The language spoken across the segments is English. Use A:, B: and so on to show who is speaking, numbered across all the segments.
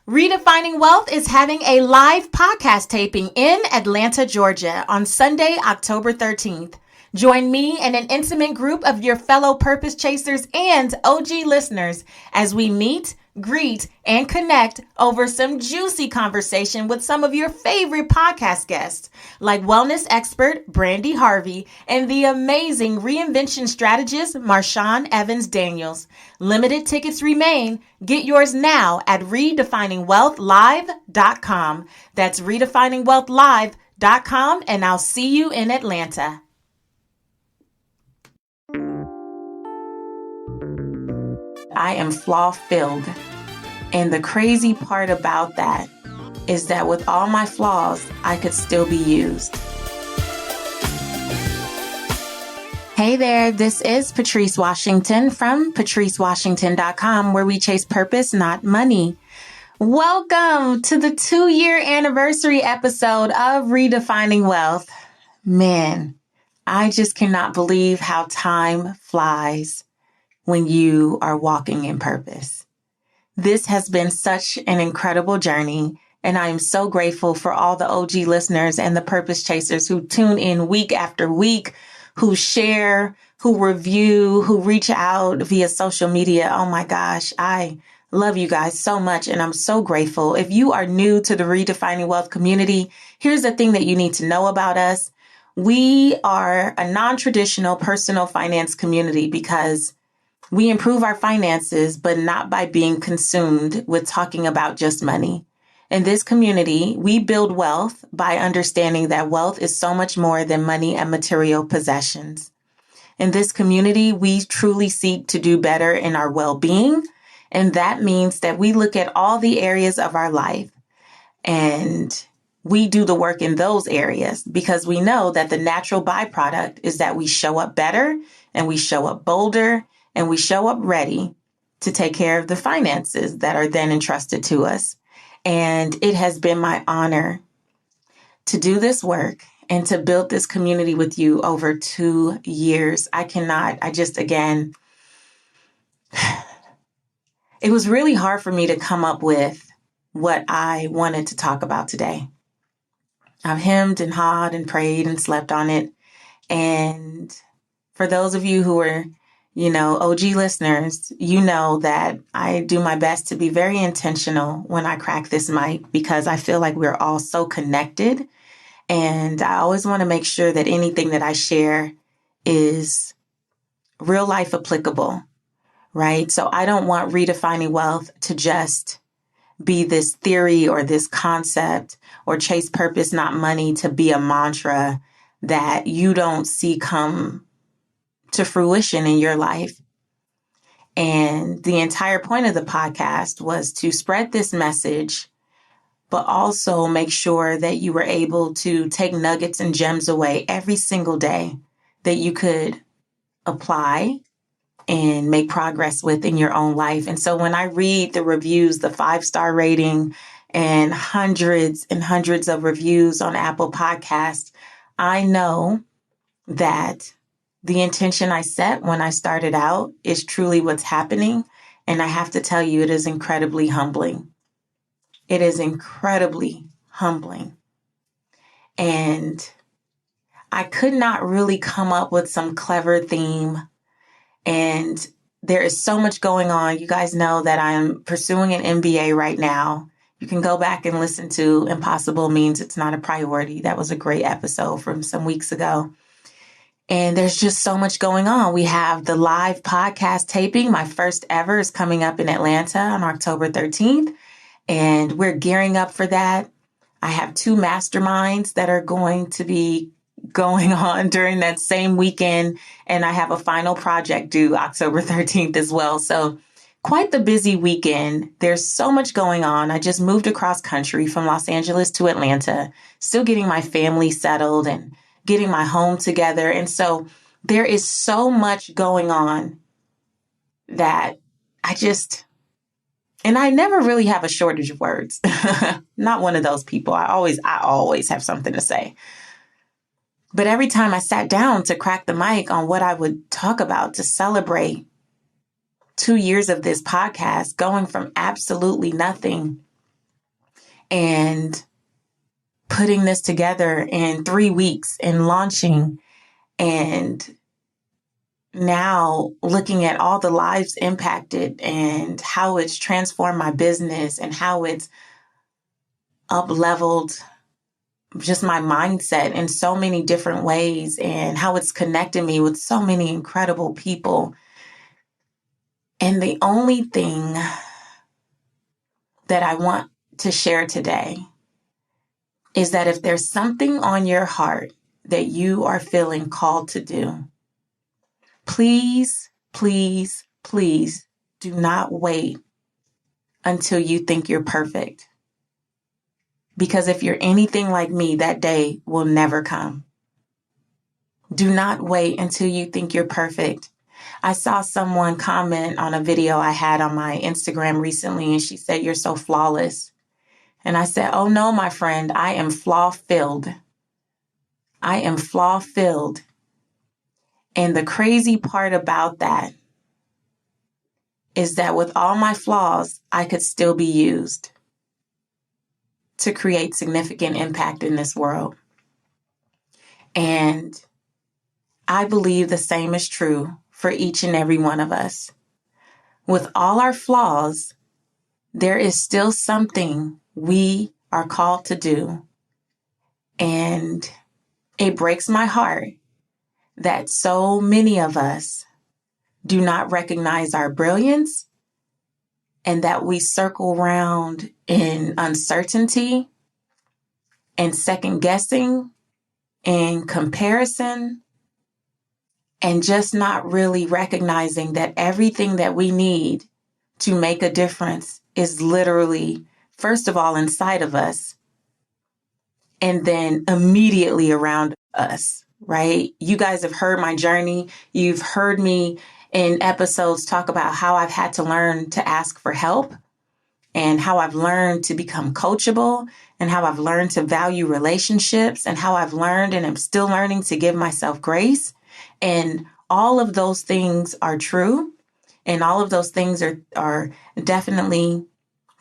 A: Redefining Wealth is having a live podcast taping in Atlanta, Georgia on Sunday, October 13th. Join me and an intimate group of your fellow purpose chasers and OG listeners as we meet, greet, and connect over some juicy conversation with some of your favorite podcast guests, like wellness expert Brandy Harvey and the amazing reinvention strategist Marshawn Evans Daniels. Limited tickets remain. Get yours now at redefiningwealthlive.com. That's redefiningwealthlive.com, and I'll see you in Atlanta. I am flaw-filled. And the crazy part about that is that with all my flaws, I could still be used. Hey there, this is Patrice Washington from patricewashington.com, where we chase purpose, not money. Welcome to the 2-year anniversary episode of Redefining Wealth. Man, I just cannot believe how time flies when you are walking in purpose. This has been such an incredible journey, and I am so grateful for all the OG listeners and the purpose chasers who tune in week after week, who share, who review, who reach out via social media. Oh my gosh, I love you guys so much, and I'm so grateful. If you are new to the Redefining Wealth community, here's the thing that you need to know about us. We are a non-traditional personal finance community because we improve our finances, but not by being consumed with talking about just money. In this community, we build wealth by understanding that wealth is so much more than money and material possessions. In this community, we truly seek to do better in our well-being, and that means that we look at all the areas of our life and we do the work in those areas because we know that the natural byproduct is that we show up better and we show up bolder and we show up ready to take care of the finances that are then entrusted to us. And it has been my honor to do this work and to build this community with you over 2 years. It was really hard for me to come up with what I wanted to talk about today. I've hemmed and hawed and prayed and slept on it. And for those of you who are OG listeners, you know that I do my best to be very intentional when I crack this mic because I feel like we're all so connected. And I always want to make sure that anything that I share is real life applicable, right? So I don't want Redefining Wealth to just be this theory or this concept or chase purpose, not money, to be a mantra that you don't see come to fruition in your life. And the entire point of the podcast was to spread this message, but also make sure that you were able to take nuggets and gems away every single day that you could apply and make progress with in your own life. And so when I read the reviews, the 5-star rating and hundreds of reviews on Apple Podcasts, I know that the intention I set when I started out is truly what's happening. And I have to tell you, it is incredibly humbling. It is incredibly humbling. And I could not really come up with some clever theme. And there is so much going on. You guys know that I'm pursuing an MBA right now. You can go back and listen to Impossible Means It's Not a Priority. That was a great episode from some weeks ago. And there's just so much going on. We have the live podcast taping. My first ever is coming up in Atlanta on October 13th. And we're gearing up for that. I have 2 masterminds that are going to be going on during that same weekend. And I have a final project due October 13th as well. So quite the busy weekend. There's so much going on. I just moved across country from Los Angeles to Atlanta, still getting my family settled and getting my home together. And so there is so much going on that I never really have a shortage of words. Not one of those people. I always have something to say. But every time I sat down to crack the mic on what I would talk about to celebrate 2 years of this podcast, going from absolutely nothing and putting this together in 3 weeks and launching, and now looking at all the lives impacted and how it's transformed my business and how it's up-leveled just my mindset in so many different ways, and how it's connected me with so many incredible people. And the only thing that I want to share today is that if there's something on your heart that you are feeling called to do, please, please, please do not wait until you think you're perfect. Because if you're anything like me, that day will never come. Do not wait until you think you're perfect. I saw someone comment on a video I had on my Instagram recently, and she said, "You're so flawless." And I said, "Oh no, my friend, I am flaw-filled. I am flaw-filled." And the crazy part about that is that with all my flaws, I could still be used to create significant impact in this world. And I believe the same is true for each and every one of us. With all our flaws, there is still something we are called to do. And it breaks my heart that so many of us do not recognize our brilliance, and that we circle around in uncertainty and second guessing and comparison, and just not really recognizing that everything that we need to make a difference is literally, first of all, inside of us, and then immediately around us, right? You guys have heard my journey. You've heard me in episodes talk about how I've had to learn to ask for help, and how I've learned to become coachable, and how I've learned to value relationships, and how I've learned and am still learning to give myself grace. And all of those things are true. And all of those things are definitely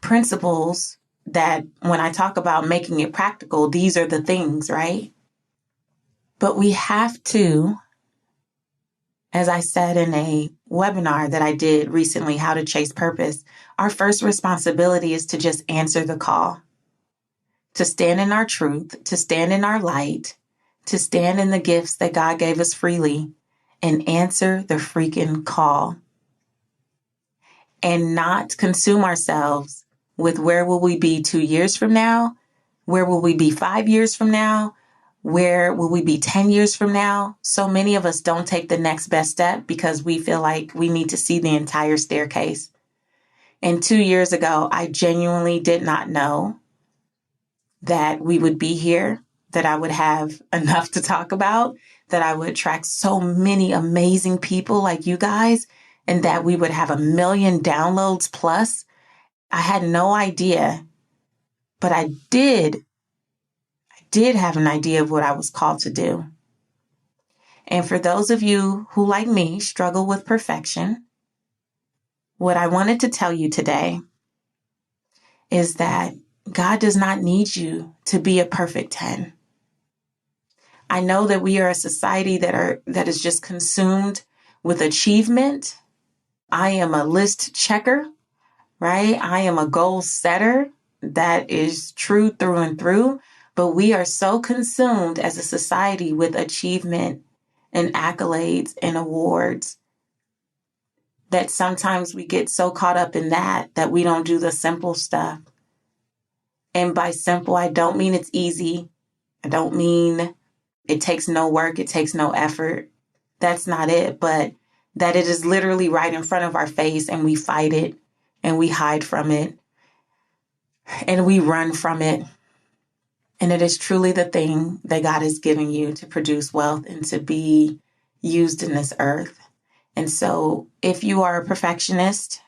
A: principles that when I talk about making it practical, these are the things, right? But we have to, as I said in a webinar that I did recently, How to Chase Purpose, our first responsibility is to just answer the call, to stand in our truth, to stand in our light, to stand in the gifts that God gave us freely, and answer the freaking call. And not consume ourselves with where will we be 2 years from now? Where will we be 5 years from now? Where will we be 10 years from now? So many of us don't take the next best step because we feel like we need to see the entire staircase. And 2 years ago, I genuinely did not know that we would be here, that I would have enough to talk about, that I would attract so many amazing people like you guys, and that we would have 1 million downloads plus. I had no idea, but I did have an idea of what I was called to do. And for those of you who, like me, struggle with perfection, what I wanted to tell you today is that God does not need you to be a perfect 10. I know that we are a society that is just consumed with achievement. I am a list checker, right? I am a goal setter. That is true through and through. But we are so consumed as a society with achievement and accolades and awards that sometimes we get so caught up in that we don't do the simple stuff. And by simple, I don't mean it's easy. I don't mean it takes no work, it takes no effort. That's not it, but that it is literally right in front of our face, and we fight it, and we hide from it, and we run from it. And it is truly the thing that God has given you to produce wealth and to be used in this earth. And so if you are a perfectionist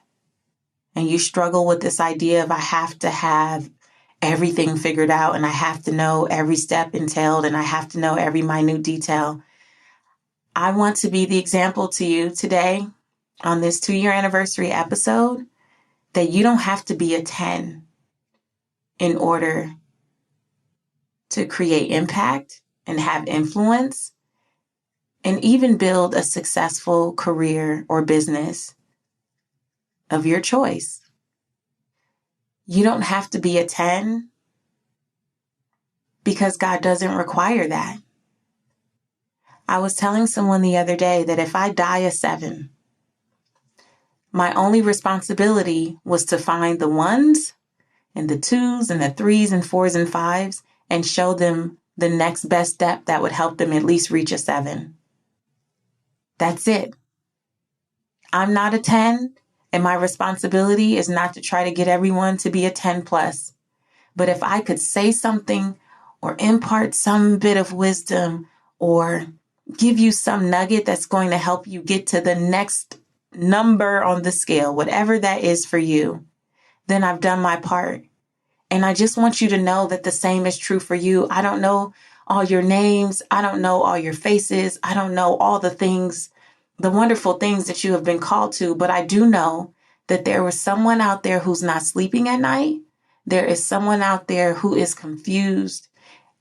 A: and you struggle with this idea of I have to have everything figured out, and I have to know every step entailed, and I have to know every minute detail, I want to be the example to you today on this 2-year anniversary episode that you don't have to be a 10. in order to create impact and have influence and even build a successful career or business of your choice. You don't have to be a 10 because God doesn't require that. I was telling someone the other day that if I die a 7, my only responsibility was to find the 1s and the 2s and the 3s and 4s and 5s and show them the next best step that would help them at least reach a 7. That's it. I'm not a 10, and my responsibility is not to try to get everyone to be a 10 plus. But if I could say something or impart some bit of wisdom or give you some nugget that's going to help you get to the next number on the scale, whatever that is for you, then I've done my part. And I just want you to know that the same is true for you. I don't know all your names. I don't know all your faces. I don't know all the things, the wonderful things that you have been called to. But I do know that there was someone out there who's not sleeping at night. There is someone out there who is confused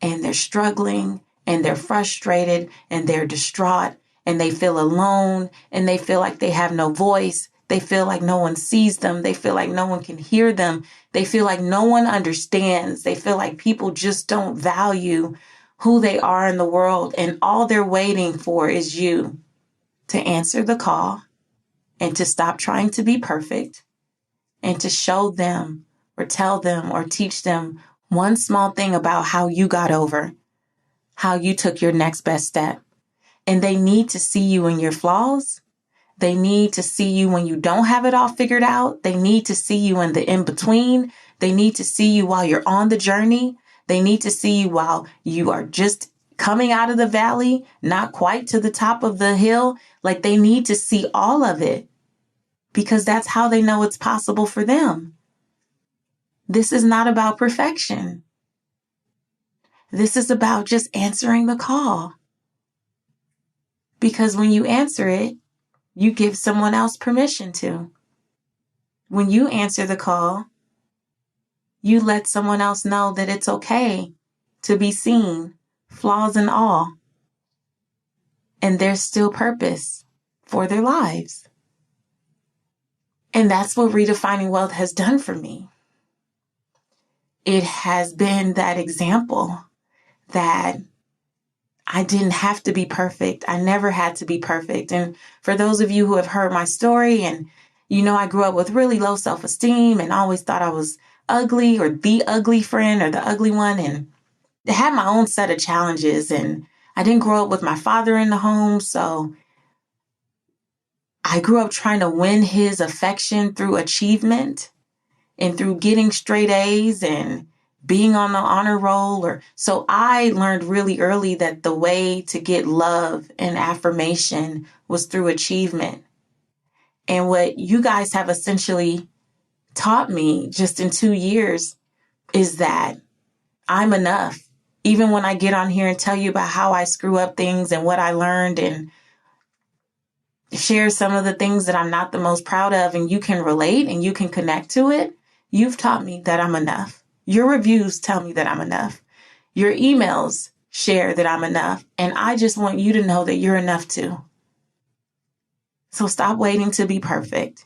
A: and they're struggling and they're frustrated and they're distraught and they feel alone and they feel like they have no voice. They feel like no one sees them. They feel like no one can hear them. They feel like no one understands. They feel like people just don't value who they are in the world. And all they're waiting for is you to answer the call and to stop trying to be perfect and to show them or tell them or teach them one small thing about how you got over, how you took your next best step. And they need to see you in your flaws. They need to see you when you don't have it all figured out. They need to see you in the in-between. They need to see you while you're on the journey. They need to see you while you are just coming out of the valley, not quite to the top of the hill. Like they need to see all of it because that's how they know it's possible for them. This is not about perfection. This is about just answering the call. Because when you answer it, you give someone else permission to. When you answer the call, you let someone else know that it's okay to be seen, flaws and all. And there's still purpose for their lives. And that's what Redefining Wealth has done for me. It has been that example that I didn't have to be perfect. I never had to be perfect. And for those of you who have heard my story and you know, I grew up with really low self-esteem and always thought I was ugly or the ugly friend or the ugly one. And I had my own set of challenges and I didn't grow up with my father in the home. So I grew up trying to win his affection through achievement and through getting straight A's and being on the honor roll. So I learned really early that the way to get love and affirmation was through achievement. And what you guys have essentially taught me just in 2 years is that I'm enough. Even when I get on here and tell you about how I screw up things and what I learned and share some of the things that I'm not the most proud of and you can relate and you can connect to it, you've taught me that I'm enough. Your reviews tell me that I'm enough. Your emails share that I'm enough. And I just want you to know that you're enough too. So stop waiting to be perfect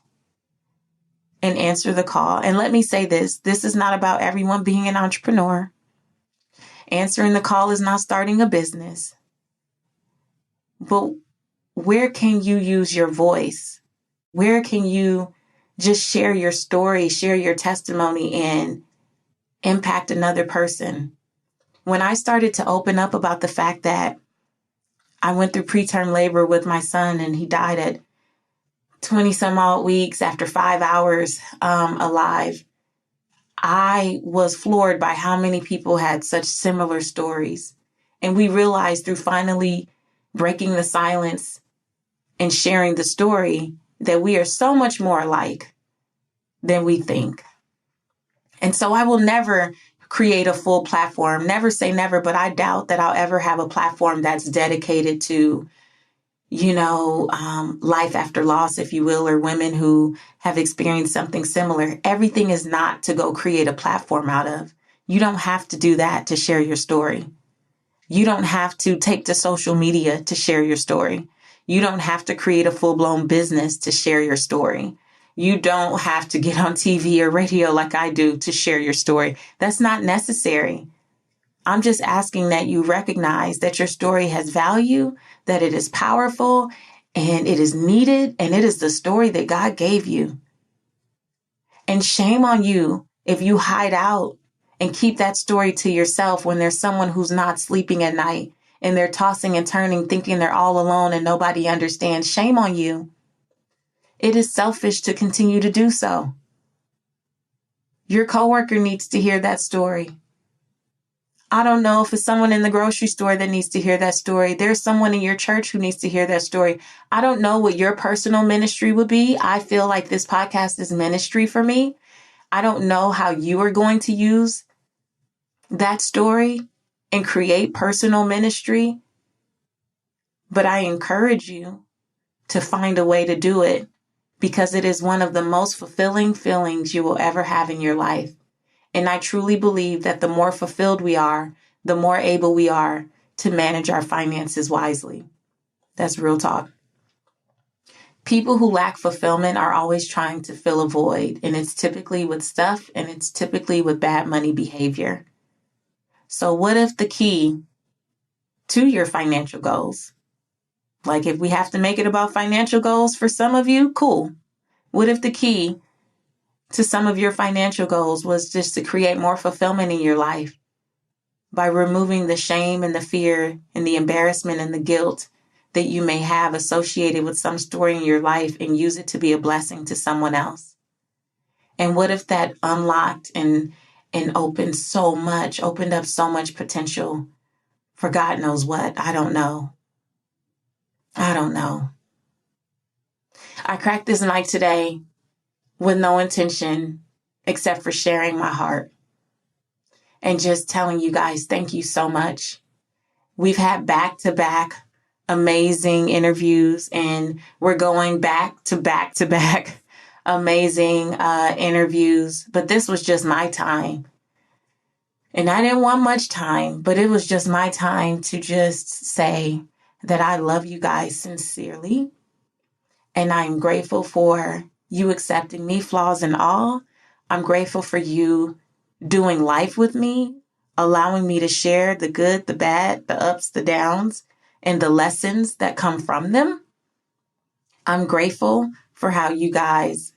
A: and answer the call. And let me say this. This is not about everyone being an entrepreneur. Answering the call is not starting a business. But where can you use your voice? Where can you just share your story, share your testimony and impact another person? When I started to open up about the fact that I went through preterm labor with my son and he died at 20 some odd weeks after 5 hours alive, I was floored by how many people had such similar stories. And we realized through finally breaking the silence and sharing the story that we are so much more alike than we think. And so I will never create a full platform, never say never, but I doubt that I'll ever have a platform that's dedicated to, life after loss, if you will, or women who have experienced something similar. Everything is not to go create a platform out of. You don't have to do that to share your story. You don't have to take to social media to share your story. You don't have to create a full-blown business to share your story. You don't have to get on TV or radio like I do to share your story. That's not necessary. I'm just asking that you recognize that your story has value, that it is powerful, and it is needed, and it is the story that God gave you. And shame on you if you hide out and keep that story to yourself when there's someone who's not sleeping at night and they're tossing and turning, thinking they're all alone and nobody understands. Shame on you. It is selfish to continue to do so. Your coworker needs to hear that story. I don't know if it's someone in the grocery store that needs to hear that story. There's someone in your church who needs to hear that story. I don't know what your personal ministry would be. I feel like this podcast is ministry for me. I don't know how you are going to use that story and create personal ministry, but I encourage you to find a way to do it because it is one of the most fulfilling feelings you will ever have in your life. And I truly believe that the more fulfilled we are, the more able we are to manage our finances wisely. That's real talk. People who lack fulfillment are always trying to fill a void, and it's typically with stuff, and it's typically with bad money behavior. So what if the key to your financial goals, like if we have to make it about financial goals for some of you, cool. What if the key to some of your financial goals was just to create more fulfillment in your life by removing the shame and the fear and the embarrassment and the guilt that you may have associated with some story in your life and use it to be a blessing to someone else? And what if that unlocked and opened up so much potential for God knows what? I don't know. I cracked this mic today with no intention except for sharing my heart and just telling you guys, thank you so much. We've had back-to-back amazing interviews, and we're going back to back amazing interviews. But this was just my time. And I didn't want much time, but it was just my time to just say that I love you guys sincerely. And I'm grateful for you accepting me, flaws and all. I'm grateful for you doing life with me, allowing me to share the good, the bad, the ups, the downs, and the lessons that come from them. I'm grateful for how you guys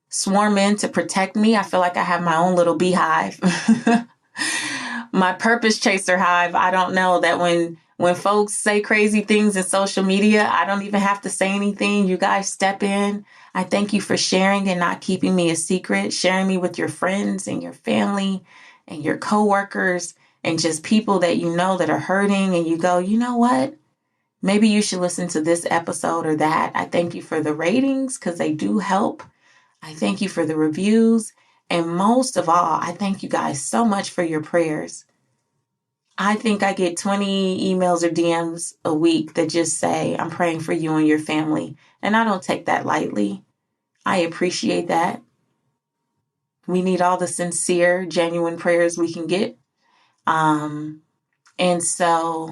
A: swarm in to protect me. I feel like I have my own little beehive. My purpose chaser hive. I don't know that when folks say crazy things in social media, I don't even have to say anything. You guys step in. I thank you for sharing and not keeping me a secret, sharing me with your friends and your family and your coworkers and just people that you know that are hurting. And you go, you know what? Maybe you should listen to this episode or that. I thank you for the ratings because they do help. I thank you for the reviews. And most of all, I thank you guys so much for your prayers. I think I get 20 emails or DMs a week that just say, I'm praying for you and your family. And I don't take that lightly. I appreciate that. We need all the sincere, genuine prayers we can get. And so,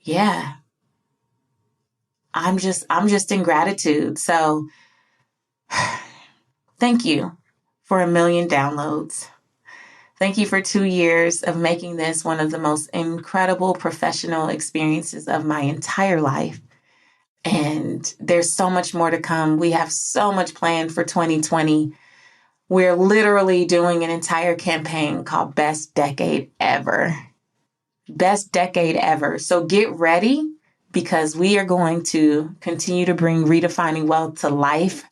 A: yeah, I'm just in gratitude. So thank you for 1 million downloads. Thank you for 2 years of making this one of the most incredible professional experiences of my entire life. And there's so much more to come. We have so much planned for 2020. We're literally doing an entire campaign called Best Decade Ever. Best Decade Ever. So get ready because we are going to continue to bring Redefining Wealth to life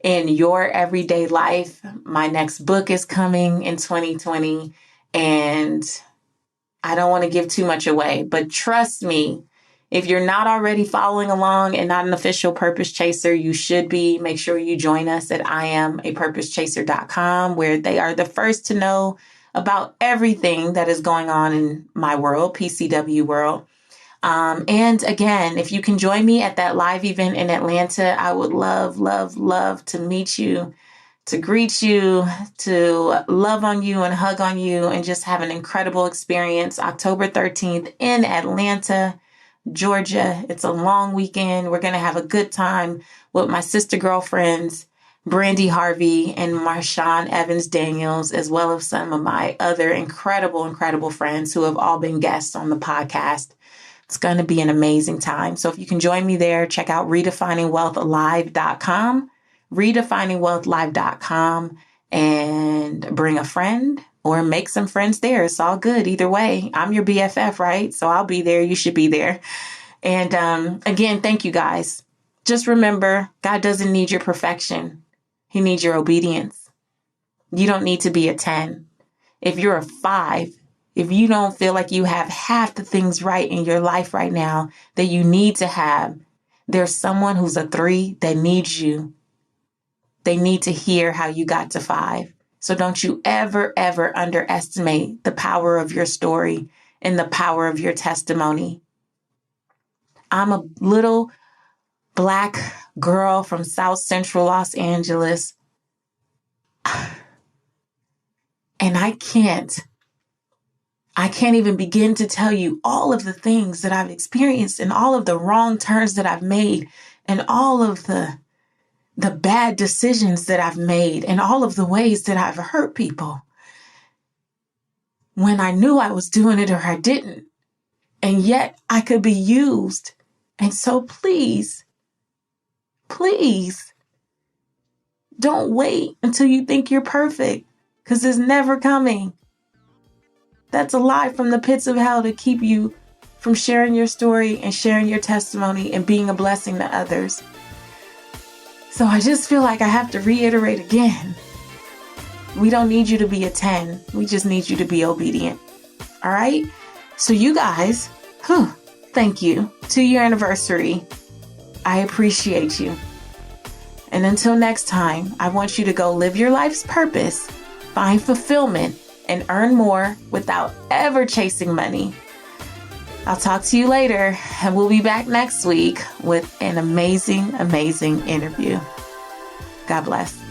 A: in your everyday life. My next book is coming in 2020, and I don't want to give too much away, but trust me, if you're not already following along and not an official purpose chaser, you should be. Make sure you join us at IamAPurposeChaser.com, where they are the first to know about everything that is going on in my world, PCW world. And again, if you can join me at that live event in Atlanta, I would love, love, love to meet you, to greet you, to love on you and hug on you, and just have an incredible experience. October 13th in Atlanta, Georgia. It's a long weekend. We're going to have a good time with my sister girlfriends, Brandy Harvey and Marshawn Evans Daniels, as well as some of my other incredible friends who have all been guests on the podcast. It's going to be an amazing time. So if you can join me there, check out redefiningwealthlive.com, redefiningwealthlive.com, and bring a friend or make some friends there. It's all good. Either way, I'm your BFF, right? So I'll be there. You should be there. And again, thank you guys. Just remember, God doesn't need your perfection. He needs your obedience. You don't need to be a 10. If you're a 5, if you don't feel like you have half the things right in your life right now that you need to have, there's someone who's a 3 that needs you. They need to hear how you got to 5. So don't you ever underestimate the power of your story and the power of your testimony. I'm a little Black girl from South Central Los Angeles. And I can't even begin to tell you all of the things that I've experienced and all of the wrong turns that I've made and all of the bad decisions that I've made and all of the ways that I've hurt people when I knew I was doing it or I didn't. And yet I could be used. And so please, don't wait until you think you're perfect, because it's never coming. That's a lie from the pits of hell to keep you from sharing your story and sharing your testimony and being a blessing to others. So I just feel like I have to reiterate again. We don't need you to be a 10. We just need you to be obedient. All right? So you guys, thank you. 2-year anniversary. I appreciate you. And until next time, I want you to go live your life's purpose, find fulfillment, and earn more without ever chasing money. I'll talk to you later, and we'll be back next week with an amazing interview. God bless.